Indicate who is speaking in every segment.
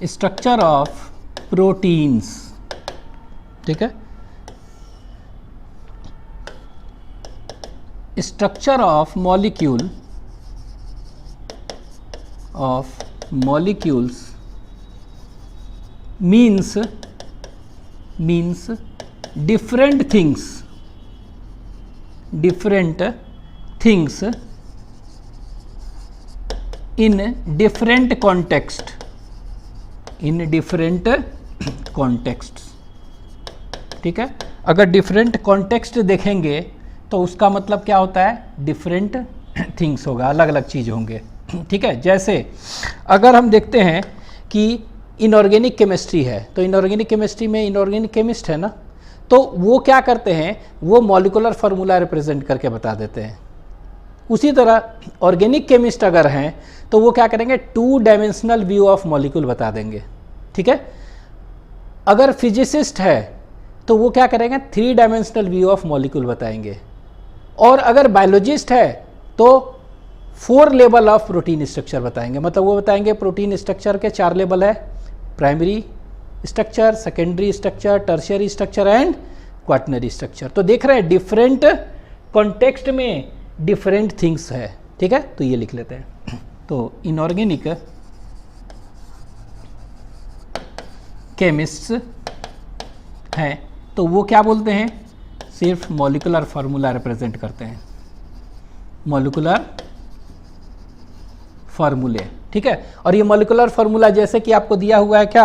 Speaker 1: Structure of proteins, ठीक है, structure of molecules means different things in different contexts, ठीक है। अगर डिफरेंट कॉन्टेक्स्ट देखेंगे तो उसका मतलब क्या होता है, डिफरेंट थिंग्स होगा, अलग अलग चीज़ होंगे, ठीक है। जैसे अगर हम देखते हैं कि इनऑर्गेनिक केमिस्ट्री है, तो इनऑर्गेनिक केमिस्ट्री में इनऑर्गेनिक केमिस्ट है ना, तो वो क्या करते हैं, वो मॉलिकुलर फार्मूला रिप्रेजेंट करके बता देते हैं। उसी तरह ऑर्गेनिक केमिस्ट अगर हैं तो वो क्या करेंगे, 2 डायमेंशनल व्यू ऑफ मॉलिक्यूल बता देंगे, ठीक है। अगर फिजिसिस्ट है तो वो क्या करेंगे, 3 डायमेंशनल व्यू ऑफ मॉलिक्यूल बताएंगे। और अगर बायोलॉजिस्ट है तो 4 लेवल ऑफ प्रोटीन स्ट्रक्चर बताएंगे। मतलब वो बताएंगे प्रोटीन स्ट्रक्चर के 4 लेवल है, primary structure, secondary structure, tertiary structure and quaternary structure. तो देख रहे हैं डिफरेंट कॉन्टेक्स्ट में डिफरेंट थिंग्स है, ठीक है। तो ये लिख लेते हैं। तो इनऑर्गेनिक केमिस्ट्स हैं तो वो क्या बोलते हैं, सिर्फ मॉलिकुलर फार्मूला रिप्रेजेंट करते हैं, मॉलिकुलर फार्मूले, ठीक है। और ये मॉलिकुलर फार्मूला जैसे कि आपको दिया हुआ है, क्या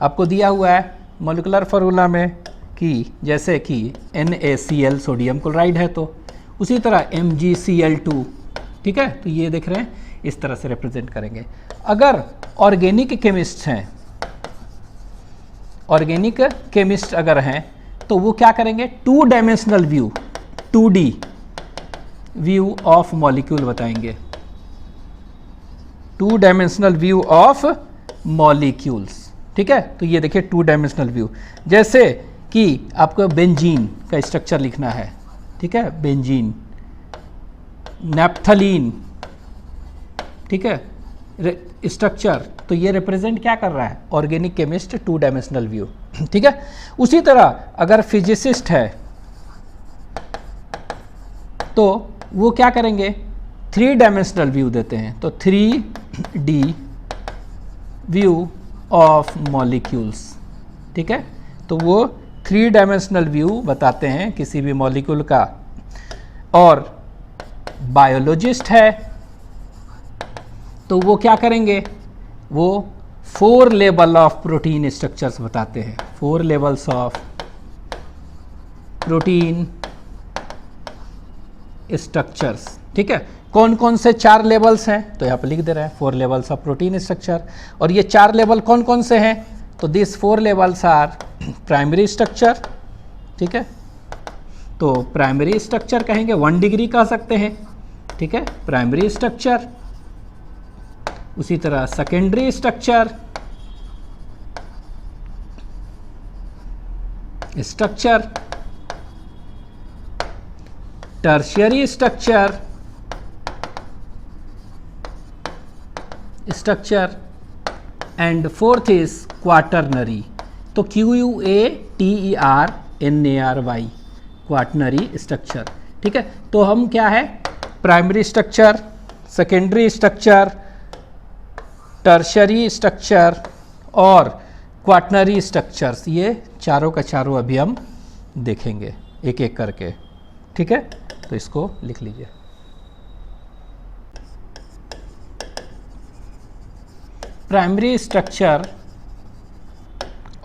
Speaker 1: आपको दिया हुआ है मॉलिकुलर फार्मूला में कि जैसे कि NaCl सोडियम क्लोराइड है तो उसी तरह MgCl2, ठीक है। तो ये देख रहे हैं इस तरह से रिप्रेजेंट करेंगे। अगर ऑर्गेनिक केमिस्ट हैं, ऑर्गेनिक केमिस्ट अगर हैं तो वो क्या करेंगे, 2 dimensional view 2D view of molecule बताएंगे, 2 डायमेंशनल व्यू ऑफ मॉलिक्यूल्स, ठीक है। तो ये देखिए 2 डायमेंशनल व्यू, जैसे कि आपको बेंजीन का स्ट्रक्चर लिखना है, ठीक है, बेंजीन, नैप्थलीन, ठीक है, स्ट्रक्चर। तो ये रिप्रेजेंट क्या कर रहा है, ऑर्गेनिक केमिस्ट 2 डायमेंशनल व्यू, ठीक है। उसी तरह अगर फिजिसिस्ट है तो वो क्या करेंगे, 3 डायमेंशनल व्यू देते हैं, तो 3D व्यू ऑफ मॉलिक्यूल्स, ठीक है। तो वो 3 डायमेंशनल व्यू बताते हैं किसी भी मॉलिक्यूल का। और बायोलॉजिस्ट है तो वो क्या करेंगे, वो 4 लेवल ऑफ प्रोटीन स्ट्रक्चर्स बताते हैं, 4 लेवल्स ऑफ प्रोटीन स्ट्रक्चर्स, ठीक है। कौन कौन से 4 लेवल्स हैं, तो यहाँ पर लिख दे रहे हैं 4 लेवल्स ऑफ प्रोटीन स्ट्रक्चर। और ये 4 लेवल कौन कौन से हैं, तो this 4 levels are primary structure, ठीक है। तो प्राइमरी स्ट्रक्चर कहेंगे 1 डिग्री कह सकते हैं, ठीक है, प्राइमरी स्ट्रक्चर। उसी तरह secondary structure, tertiary structure and fourth is quaternary. तो QUATERNARY क्वाटरनरी स्ट्रक्चर, ठीक है। तो हम क्या है, primary structure, secondary structure, tertiary structure और क्वाटरनरी स्ट्रक्चर्स, ये चारों का चारों अभी हम देखेंगे एक एक करके, ठीक है। तो इसको लिख लीजिए। प्राइमरी स्ट्रक्चर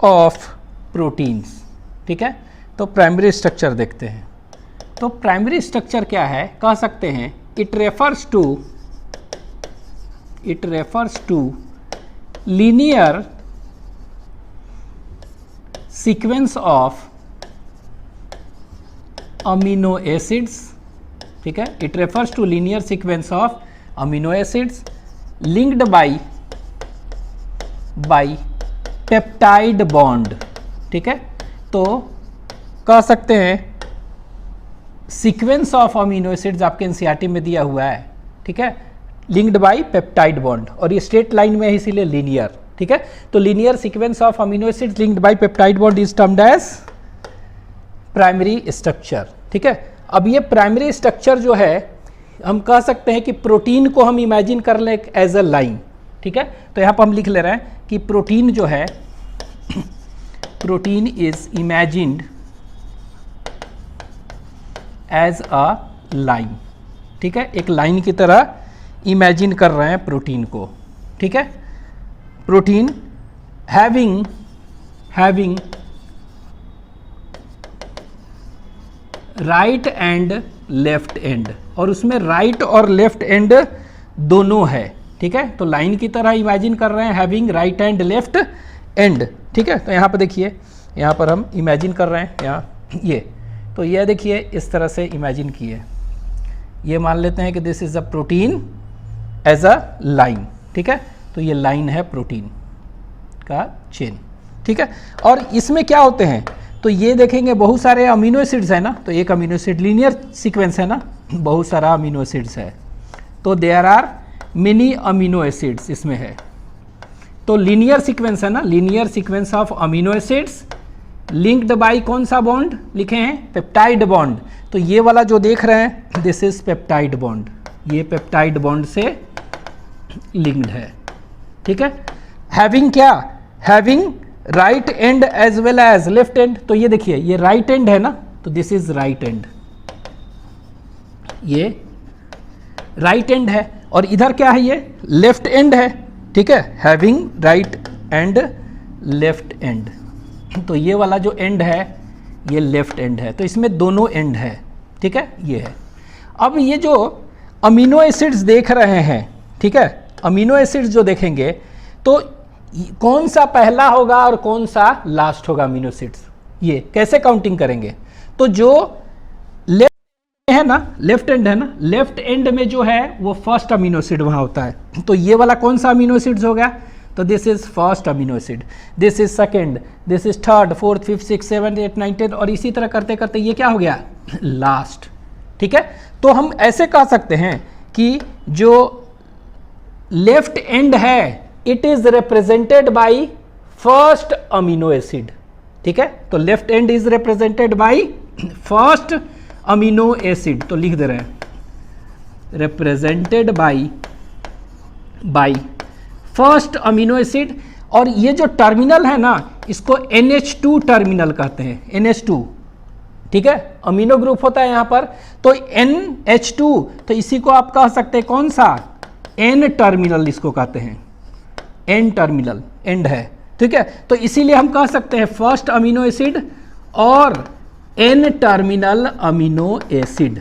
Speaker 1: ऑफ प्रोटीन्स, ठीक है। तो प्राइमरी स्ट्रक्चर देखते हैं। तो प्राइमरी स्ट्रक्चर क्या है, कह सकते हैं it refers to linear sequence of amino acids, ठीक है। It refers to linear sequence of amino acids linked by peptide bond, ठीक है। तो कह सकते हैं सीक्वेंस ऑफ अमीनो एसिड्स आपके एनसीईआरटी में दिया हुआ है, ठीक है, लिंक्ड बाय पेप्टाइड बॉन्ड, और ये स्ट्रेट लाइन में है इसीलिए लीनियर, ठीक है। तो linear sequence of amino acids linked by peptide bond is termed as primary structure, ठीक है। अब ये प्राइमरी स्ट्रक्चर जो है हम कह सकते हैं कि प्रोटीन को हम इमेजिन कर लें एज अ लाइन, ठीक है। तो यहाँ पर हम लिख ले रहे हैं कि प्रोटीन जो है protein is imagined as a line, ठीक है। एक लाइन की तरह इमेजिन कर रहे हैं प्रोटीन को, ठीक है। Protein having right end left end, और उसमें राइट और लेफ्ट एंड दोनों है, ठीक है। तो लाइन की तरह इमेजिन कर रहे हैं having right end left and, ठीक है। तो यहाँ पर देखिए, यहाँ पर हम इमेजिन कर रहे हैं यहाँ ये, तो ये देखिए इस तरह से इमेजिन किए, ये मान लेते हैं कि this is a protein as a line, ठीक है। तो ये लाइन है प्रोटीन का चेन, ठीक है। और इसमें क्या होते हैं, तो ये देखेंगे बहुत सारे अमीनो एसिड्स है ना, तो एक अमीनो एसिड लीनियर सीक्वेंस है ना, बहुत सारा अमीनो एसिड्स है, तो there are many amino acids इसमें है। तो लीनियर सीक्वेंस है ना, linear sequence of amino acids linked by कौन सा बॉन्ड लिखे हैं, पेप्टाइड बॉन्ड। तो ये वाला जो देख रहे हैं दिस इज पेप्टाइड बॉन्ड, ये पेप्टाइड बॉन्ड से लिंक्ड है, ठीक है। हैविंग क्या, having right end as well as left end, तो ये देखिए ये राइट एंड है ना, तो दिस इज राइट एंड, ये राइट एंड है, और इधर क्या है ये लेफ्ट एंड है, ठीक है। Having right end left end, तो ये वाला जो एंड है ये लेफ्ट एंड है, तो इसमें दोनों एंड है, ठीक है, ये है। अब ये जो अमीनो एसिड्स देख रहे हैं, ठीक है, अमीनो एसिड्स जो देखेंगे तो कौन सा पहला होगा और कौन सा लास्ट होगा अमीनो एसिड्स, ये कैसे काउंटिंग करेंगे। तो जो लेफ्ट है ना, लेफ्ट एंड है ना, लेफ्ट एंड में जो है वो फर्स्ट अमीनो एसिड वहां होता है, तो ये वाला कौन सा अमीनो एसिड्स हो गया, तो this is first amino acid, this is second, this is third, fourth, fifth, six, seven, eight, nine, 10, और इसी तरह करते करते ये क्या हो गया लास्ट, ठीक है। तो हम ऐसे कह सकते हैं कि जो लेफ्ट एंड है it is represented by first amino acid, ठीक है। तो left and is represented by first amino acid, तो लिख दे रहे हैं represented by first amino acid. और ये जो टर्मिनल है ना इसको NH2 टर्मिनल कहते हैं, NH2, ठीक है, अमीनो ग्रुप होता है यहाँ पर, तो NH2, तो इसी को आप कह सकते हैं कौन सा N टर्मिनल, इसको कहते हैं N टर्मिनल, एंड है, ठीक है। तो इसीलिए हम कह सकते हैं फर्स्ट अमीनो एसिड और N टर्मिनल अमीनो एसिड,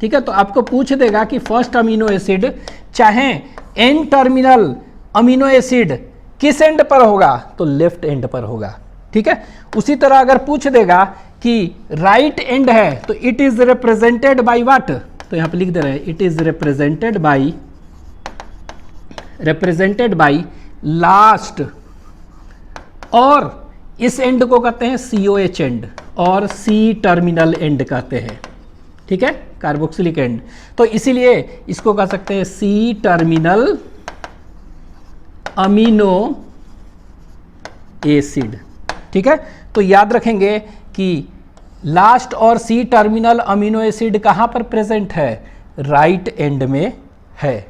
Speaker 1: ठीक है। तो आपको पूछ देगा कि फर्स्ट अमीनो एसिड चाहे N टर्मिनल अमीनो एसिड किस एंड पर होगा, तो लेफ्ट एंड पर होगा, ठीक है। उसी तरह अगर पूछ देगा कि राइट एंड है तो it is represented by what, तो यहां पे लिख दे रहे हैं it is represented by last, और इस एंड को कहते हैं COH एंड और C टर्मिनल एंड कहते हैं, ठीक है, कार्बोक्सिलिक एंड। तो इसीलिए इसको कह सकते हैं C टर्मिनल अमीनो एसिड, ठीक है। तो याद रखेंगे कि लास्ट और C टर्मिनल अमीनो एसिड कहां पर प्रेजेंट है, राइट एंड में है,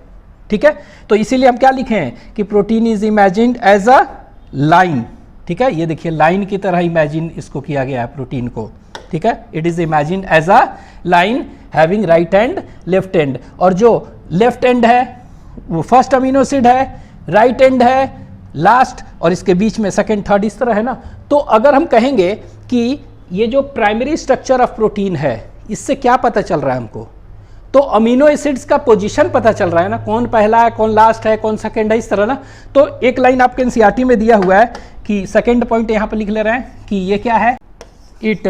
Speaker 1: ठीक है। तो इसीलिए हम क्या लिखे हैं कि protein is imagined as a line, ठीक है। ये देखिए लाइन की तरह इमेजिन इसको किया गया है प्रोटीन को, ठीक है। It is imagined as a line having right end left end, और जो लेफ्ट एंड है वो फर्स्ट अमीनो एसिड है, राइट एंड है लास्ट, और इसके बीच में सेकंड, थर्ड, इस तरह है ना। तो अगर हम कहेंगे कि ये जो प्राइमरी स्ट्रक्चर ऑफ प्रोटीन है इससे क्या पता चल रहा है हमको, तो अमीनो एसिड्स का पोजीशन पता चल रहा है ना, कौन पहला है, कौन लास्ट है, कौन सेकंड है, इस तरह ना। तो एक लाइन आपके NCERT में दिया हुआ है कि सेकंड पॉइंट यहां पर लिख ले रहे हैं कि ये क्या है, it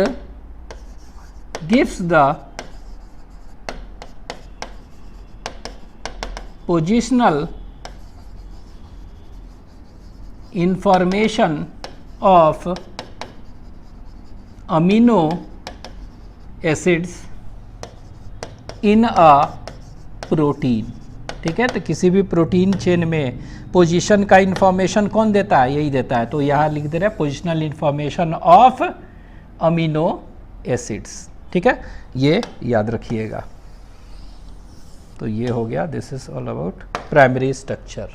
Speaker 1: gives the positional information of amino acids in a protein, ठीक है, तो किसी भी प्रोटीन चेन में पोजीशन का इंफॉर्मेशन कौन देता है, यही देता है। तो यहाँ लिख दे रहे हैं positional information of amino acids. ठीक है, ये याद रखिएगा। तो ये हो गया, this is all about primary structure.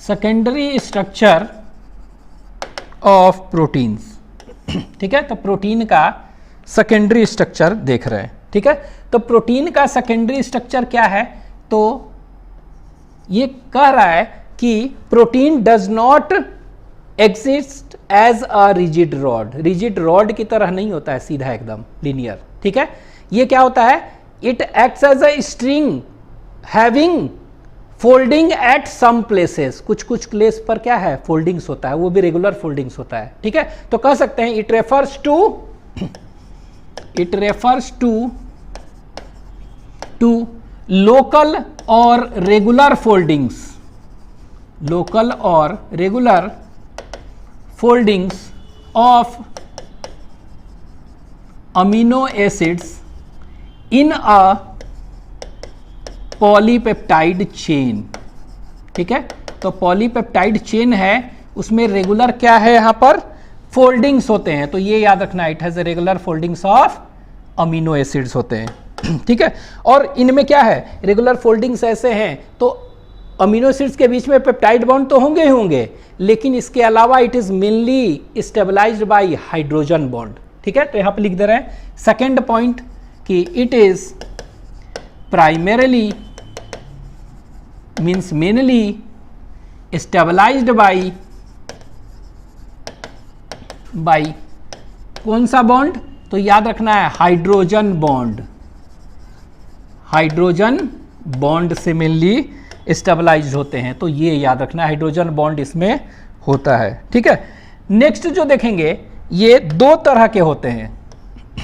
Speaker 1: Secondary structure of proteins. ठीक है, तो प्रोटीन का सेकेंडरी स्ट्रक्चर देख रहे हैं। ठीक है, तो प्रोटीन का सेकेंडरी स्ट्रक्चर क्या है, तो ये कह रहा है कि protein does not exist as a rigid rod. Rigid rod की तरह नहीं होता है सीधा एकदम लीनियर। ठीक है, ये क्या होता है, it acts as a string having folding at some places. कुछ कुछ प्लेस पर क्या है, फोल्डिंग्स होता है, वो भी रेगुलर फोल्डिंग्स होता है। ठीक है, तो कह सकते हैं इट रेफर्स टू लोकल और रेगुलर फोल्डिंग्स, लोकल और regular foldings of amino acids in a polypeptide chain. ठीक है, तो पॉलीपेप्टाइड चेन है, उसमें रेगुलर क्या है, यहां पर फोल्डिंग्स होते हैं। तो ये याद रखना, it has regular foldings of amino acids होते हैं। ठीक है, और इनमें क्या है, रेगुलर फोल्डिंग्स ऐसे हैं, तो अमीनो एसिड्स के बीच में पेप्टाइड बॉन्ड तो होंगे ही होंगे, लेकिन इसके अलावा it is mainly stabilised by hydrogen bond. ठीक है, तो यहां पे लिख दे रहे हैं सेकेंड पॉइंट कि it is primarily means mainly stabilised by कौन सा बॉन्ड, तो याद रखना है हाइड्रोजन बॉन्ड। हाइड्रोजन बॉन्ड से मेनली स्टेबलाइज्ड होते हैं, तो ये याद रखना, हाइड्रोजन बॉन्ड इसमें होता है। ठीक है, नेक्स्ट जो देखेंगे ये दो तरह के होते हैं।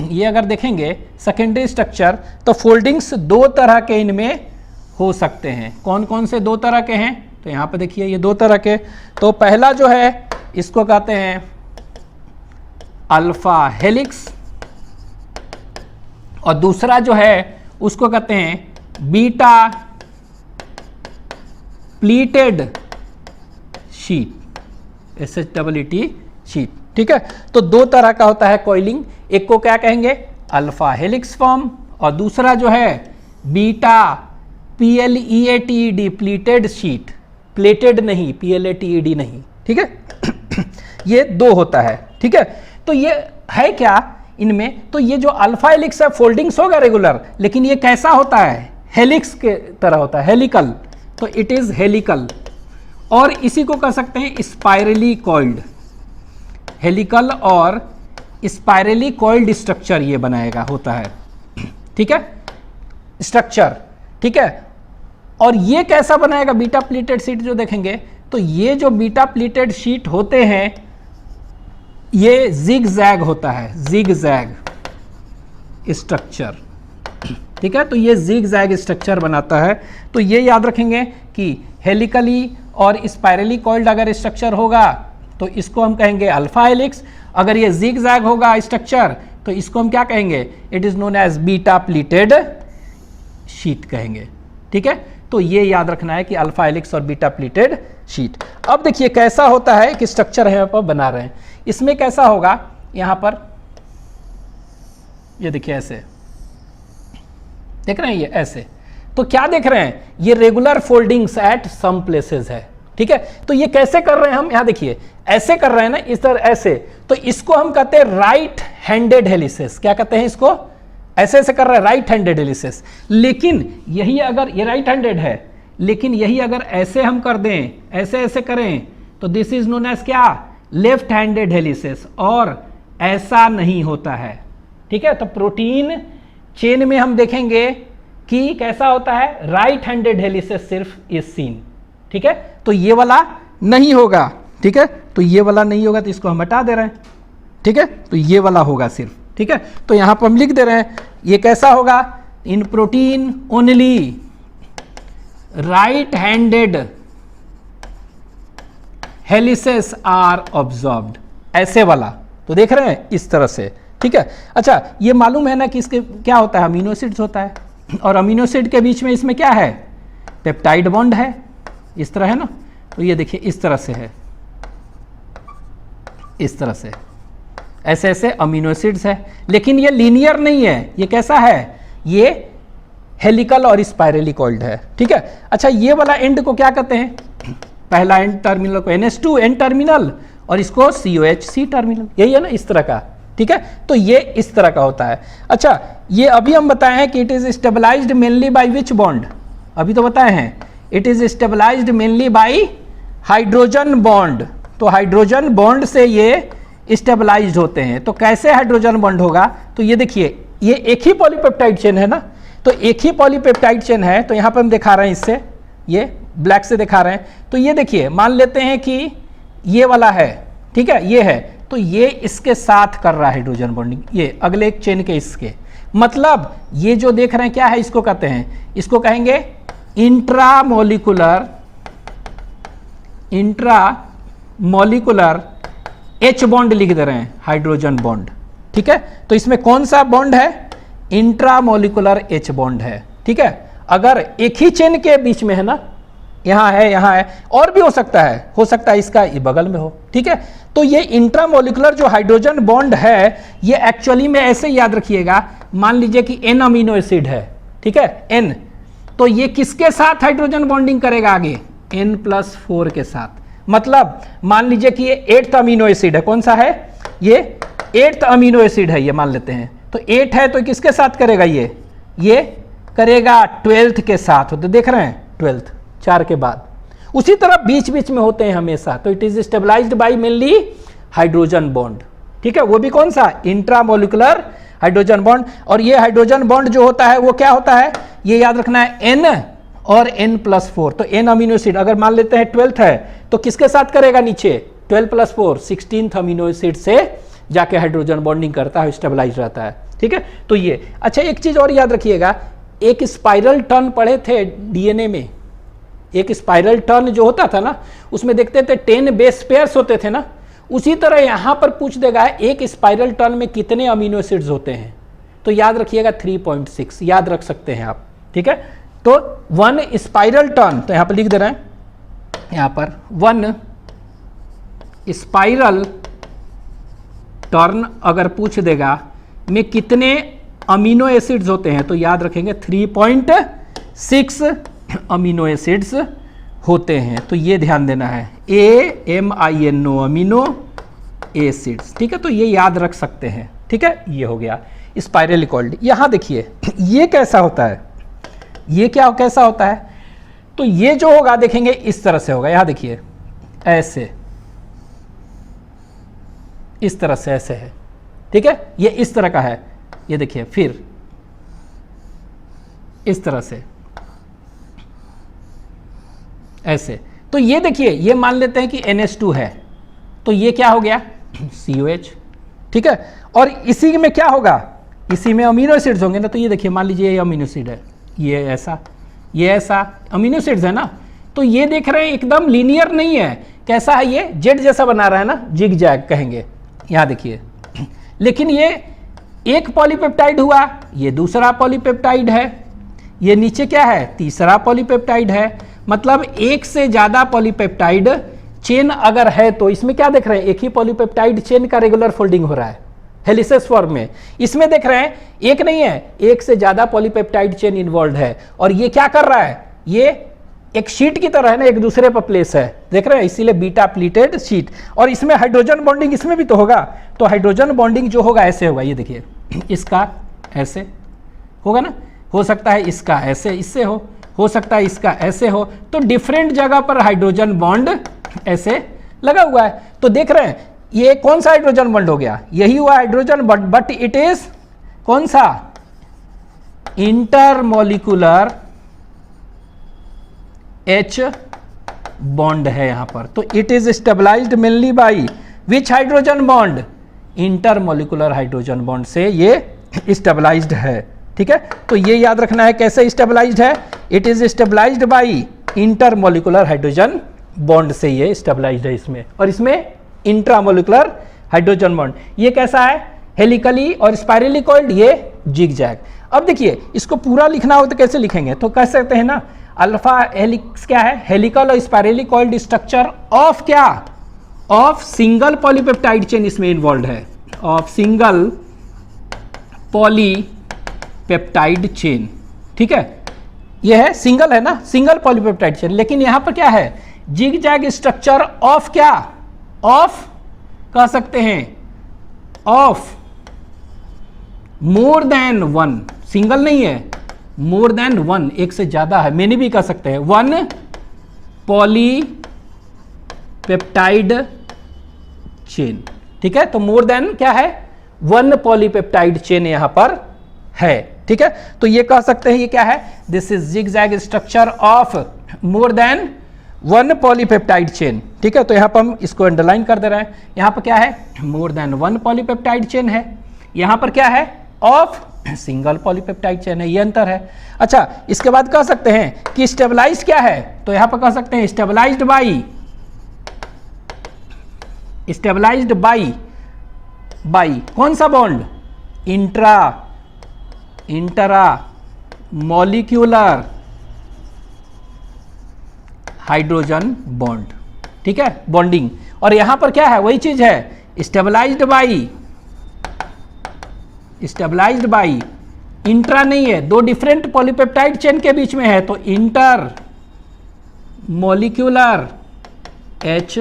Speaker 1: ये अगर देखेंगे सेकेंडरी स्ट्रक्चर, तो फोल्डिंग्स दो तरह के इनमें हो सकते हैं। कौन कौन से दो तरह के हैं, तो यहां पे देखिए ये दो तरह के। तो पहला जो है इसको कहते हैं अल्फा हेलिक्स, और दूसरा जो है उसको कहते हैं beta pleated sheet, SHEET sheet. ठीक है, तो दो तरह का होता है कॉइलिंग, एक को क्या कहेंगे अल्फा हेलिक्स फॉर्म, और दूसरा जो है beta PLEATED pleated sheet, plated नहीं, PLATED नहीं। ठीक है, ये दो होता है। ठीक है, तो ये है क्या इनमें, तो ये जो अल्फा हेलिक्स है फोल्डिंग्स होगा रेगुलर, लेकिन ये कैसा होता है, हेलिक्स के तरह होता है, हेलिकल, तो इट इज हेलिकल। और इसी को कह सकते हैं स्पाइरली कॉइल्ड, हेलिकल और स्पाइरली कॉइल्ड स्ट्रक्चर ये बनाएगा, होता है। ठीक है, स्ट्रक्चर। ठीक है, और ये कैसा बनाएगा बीटा प्लीटेड शीट जो देखेंगे, तो ये जो बीटा प्लीटेड शीट होते हैं ये जिग जैग होता है, जिग जैग स्ट्रक्चर। ठीक है, तो ये जिग जैग स्ट्रक्चर बनाता है। तो ये याद रखेंगे कि हेलिकली और स्पाइरली कॉइल्ड अगर स्ट्रक्चर होगा तो इसको हम कहेंगे अल्फा हेलिक्स, अगर ये जिग जैग होगा स्ट्रक्चर तो इसको हम क्या कहेंगे, it is known as beta pleated sheet कहेंगे। ठीक है, तो ये याद रखना है कि अल्फा हेलिक्स और बीटा प्लीटेड शीट। अब देखिए कैसा होता है कि स्ट्रक्चर यहाँ पर बना रहे हैं, इसमें कैसा होगा, यहां पर ये देखिए ऐसे देख रहे हैं, ये ऐसे, तो क्या देख रहे हैं, ये regular foldings at some places है। ठीक है, तो ये कैसे कर रहे हैं हम, यहां देखिए ऐसे कर रहे हैं ना, इस तरह ऐसे, तो इसको हम कहते हैं राइट हैंडेड हेलिसेस। क्या कहते हैं इसको, ऐसे ऐसे कर रहे हैं, राइट हैंडेड हेलिसेस। लेकिन यही अगर ये राइट हैंडेड है, लेकिन यही अगर ऐसे हम कर दें, ऐसे ऐसे करें, तो दिस इज नोन एज क्या, लेफ्ट हैंडेड हेलिसेस, और ऐसा नहीं होता है। ठीक है, तो प्रोटीन चेन में हम देखेंगे कि कैसा होता है, राइट हैंडेड हेलिसेस सिर्फ इज सीन। ठीक है, तो ये वाला नहीं होगा। ठीक है, तो ये वाला नहीं होगा, तो इसको हम हटा दे रहे हैं। ठीक है, तो ये वाला होगा सिर्फ। ठीक है, तो यहां पर हम लिख दे रहे हैं ये कैसा होगा, in protein only right handed helices are observed, ऐसे वाला। तो देख रहे हैं इस तरह से, ठीक है। अच्छा, ये मालूम है ना कि इसके क्या होता है, अमीनो एसिड्स होता है, और अमीनो एसिड के बीच में इसमें क्या है, पेप्टाइड बॉन्ड है, इस तरह है ना। तो ये देखिए इस तरह से है, इस तरह से, ऐसे ऐसे अमीनो एसिड्स है, लेकिन ये लीनियर नहीं है, ये कैसा है, ये हेलिकल और स्पाइरली कॉइल्ड है, ठीक है। अच्छा, ये वाला एंड को क्या कहते हैं, पहला एंड टर्मिनल को NH2 एन टर्मिनल, और इसको COH C टर्मिनल, यही है ना, इस तरह का, ठीक है। तो ये इस तरह का होता है। अच्छा, ये अभी हम बताए हैं कि it is stabilised mainly by which bond, अभी तो बताए हैं, it is stabilised mainly by hydrogen bond. तो हाइड्रोजन बॉन्ड से ये स्टेबलाइज्ड होते हैं। तो कैसे हाइड्रोजन बॉन्ड होगा, तो ये देखिए, ये एक ही पॉलीपेप्टाइड चेन है ना, तो एक ही पॉलीपेप्टाइड चेन है, तो यहाँ पर हम दिखा रहे हैं, इससे ये ब्लैक से दिखा रहे हैं। तो ये देखिए, मान लेते हैं कि ये वाला है, ठीक है, ये है, तो ये इसके साथ कर रहा है हाइड्रोजन बॉन्डिंग, ये अगले एक चेन के इसके, मतलब ये जो देख रहे हैं क्या है, इसको कहते हैं, इसको कहेंगे इंट्रामोलिकुलर H बॉन्ड लिख दे रहे हैं, हाइड्रोजन बॉन्ड, ठीक है। तो इसमें कौन सा बॉन्ड है, इंट्रामोलिकुलर H बॉन्ड है, ठीक है। अगर एक ही चेन के बीच में है ना, यहाँ है, और भी हो सकता है इसका ये बगल में हो, ठीक है। तो ये इंट्रामोलिकुलर जो हाइड्रोजन बॉन्ड है, ये एक्चुअली में ऐसे याद रखिएगा, मान लीजिए कि N अमीनो एसिड है, ठीक है, N, तो ये किसके साथ हाइड्रोजन बॉन्डिंग करेगा आगे, N+4 के साथ। मतलब मान लीजिए कि ये 8th अमीनो एसिड है, कौन सा है, ये 8th अमीनो एसिड है, ये मान लेते हैं, तो 8 है, तो किसके साथ करेगा, ये करेगा 12th के साथ, तो देख रहे हैं 12th 4 के बाद, उसी तरह बीच बीच में होते हैं हमेशा। तो it is stabilised by mainly hydrogen bond, ठीक है, वो भी कौन सा, इंट्रामोलिकुलर हाइड्रोजन बॉन्ड। और ये हाइड्रोजन बॉन्ड जो होता है वो क्या होता है, ये याद रखना है, N और N+4। तो N अमीनो एसिड अगर मान लेते हैं 12th है, तो किसके साथ करेगा नीचे, 12+4 16th अमीनो एसिड से जाके हाइड्रोजन बॉन्डिंग करता है, स्टेबलाइज रहता है, ठीक है। तो ये, अच्छा एक चीज और याद रखिएगा, एक स्पाइरल टर्न पढ़े थे डीएनए में, एक स्पाइरल टर्न जो होता था ना, उसमें देखते थे 10 बेस पेयर्स होते थे ना, उसी तरह यहां पर पूछ देगा एक स्पाइरल टर्न में कितने अमीनो एसिड्स होते हैं, तो याद रखिएगा 3.6 याद रख सकते हैं आप, ठीक है। तो 1 स्पाइरल टर्न, तो यहां पर लिख दे रहे हैं, यहां पर 1 स्पाइरल टर्न अगर पूछ देगा में कितने अमीनो एसिड्स होते हैं, तो याद रखेंगे 3.6 अमीनो एसिड्स होते हैं। तो ये ध्यान देना है, AMINO अमीनो एसिड्स, ठीक है। तो ये याद रख सकते हैं, ठीक है, ये हो गया स्पाइरली कॉइल्ड। यहां देखिए ये कैसा होता है, ये क्या कैसा होता है, तो ये जो होगा देखेंगे इस तरह से होगा, यहां देखिए ऐसे, इस तरह से ऐसे है, ठीक है, ये इस तरह का है, ये देखिए, फिर इस तरह से ऐसे। तो ये देखिए, ये मान लेते हैं कि NH2 है, तो ये क्या हो गया, COH, ठीक है। और इसी में क्या होगा, इसी में अमीनो एसिड्स होंगे ना, तो ये देखिए मान लीजिए ये अमीनो एसिड है, ये ऐसा अमीनो एसिड्स है ना, तो ये देख रहे हैं एकदम लीनियर नहीं है, कैसा है, ये जेड जैसा बना रहा है ना, जिग जैग कहेंगे, यहां देखिए। लेकिन ये एक पॉलीपेप्टाइड हुआ, ये दूसरा पॉलीपेप्टाइड है, ये नीचे क्या है, तीसरा पॉलीपेप्टाइड है, मतलब एक से ज्यादा पॉलीपेप्टाइड चेन अगर है, तो इसमें क्या देख रहे हैं, एक ही पॉलीपेप्टाइड चेन का रेगुलर फोल्डिंग हो रहा है हेलिसेस फॉर्म में। इसमें देख रहे हैं एक नहीं है, एक से ज्यादा पॉलीपेप्टाइड चेन इन्वॉल्व है, और ये क्या कर रहा है, ये एक शीट की तरह है ना, एक दूसरे पर प्लेस है, देख रहे हैं, इसीलिए बीटा प्लीटेड शीट। और इसमें हाइड्रोजन बॉन्डिंग इसमें भी तो होगा, तो हाइड्रोजन बॉन्डिंग जो होगा ऐसे होगा, ये देखिए, इसका ऐसे होगा ना, हो सकता है इसका ऐसे इससे हो सकता है इसका ऐसे हो, तो डिफरेंट जगह पर हाइड्रोजन बॉन्ड ऐसे लगा हुआ है। तो देख रहे हैं ये कौन सा हाइड्रोजन बॉन्ड हो गया, यही हुआ hydrogen bond, but it is कौन सा, इंटरमोलिकुलर H बॉन्ड है यहां पर। तो it is stabilised mainly by which hydrogen bond, intermolecular hydrogen bond से ये स्टेबलाइज्ड है, ठीक है। तो ये याद रखना है कैसे स्टेबलाइज्ड है, it is stabilised by intermolecular hydrogen bond से ये स्टेबलाइज्ड है इसमें, और इसमें इंट्रामोलिकुलर हाइड्रोजन बॉन्ड। ये कैसा है, हेलिकली और स्पाइरली कॉइल्ड, ये जिग जैग। अब देखिए इसको पूरा लिखना हो तो कैसे लिखेंगे, तो कह सकते हैं ना अल्फा हेलिक्स क्या है, हेलिकल और स्पाइरली कॉइल्ड स्ट्रक्चर ऑफ क्या, ऑफ सिंगल पॉलीपेप्टाइड चेन इसमें इन्वॉल्व है, ऑफ सिंगल पॉलीपेप्टाइड चेन। ठीक है, ये है सिंगल है ना, सिंगल पॉलीपेप्टाइड चेन। लेकिन यहां पर क्या है, जिग जैग स्ट्रक्चर ऑफ क्या, ऑफ कह सकते हैं of more than one, single नहीं है, मोर देन वन, एक से ज्यादा है, मैंने भी कह सकते हैं वन पॉलीपेप्टाइड चेन। ठीक है, तो मोर देन क्या है, वन पॉलीपेप्टाइड चेन यहां पर है। ठीक है, तो ये कह सकते हैं ये क्या है, this is zig zag structure of more than one polypeptide chain. ठीक है, तो यहां पर हम इसको अंडरलाइन कर दे रहे हैं, यहां पर क्या है, मोर देन वन पॉलीपेप्टाइड चेन है, यहां पर क्या है, ऑफ सिंगल पॉलीपेप्टाइड चेन है, ये अंतर है। अच्छा, इसके बाद कह सकते हैं कि स्टेबलाइज क्या है, तो यहां पर कह सकते हैं स्टेबलाइज्ड बाई कौन सा bond, intra molecular hydrogen bond. ठीक है, बॉन्डिंग। और यहां पर क्या है, वही चीज है, स्टेबलाइज्ड बाई इंट्रा नहीं है, दो डिफरेंट पॉलीपेप्टाइड चेन के बीच में है, तो इंटर मॉलिक्यूलर H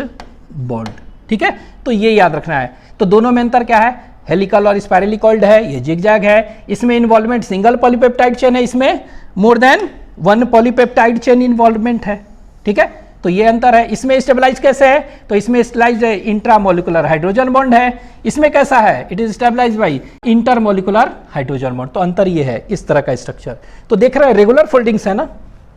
Speaker 1: बॉन्ड। ठीक है, तो ये याद रखना है। तो दोनों में अंतर क्या है, हेलिकल और स्पाइरली कॉइल्ड है, ये जिगजैग है, इसमें इन्वॉल्वमेंट सिंगल पॉलीपेप्टाइड चेन है, इसमें मोर than one polypeptide chain involvement है। ठीक है, तो ये अंतर है। इसमें स्टेबलाइज कैसे है, तो इसमें स्टेबलाइज इंट्रामोलिकुलर हाइड्रोजन बॉन्ड है, इसमें कैसा है, it is stabilise by intermolecular hydrogen bond. तो अंतर ये है, इस तरह का स्ट्रक्चर। तो देख रहे हैं रेगुलर फोल्डिंग्स है ना,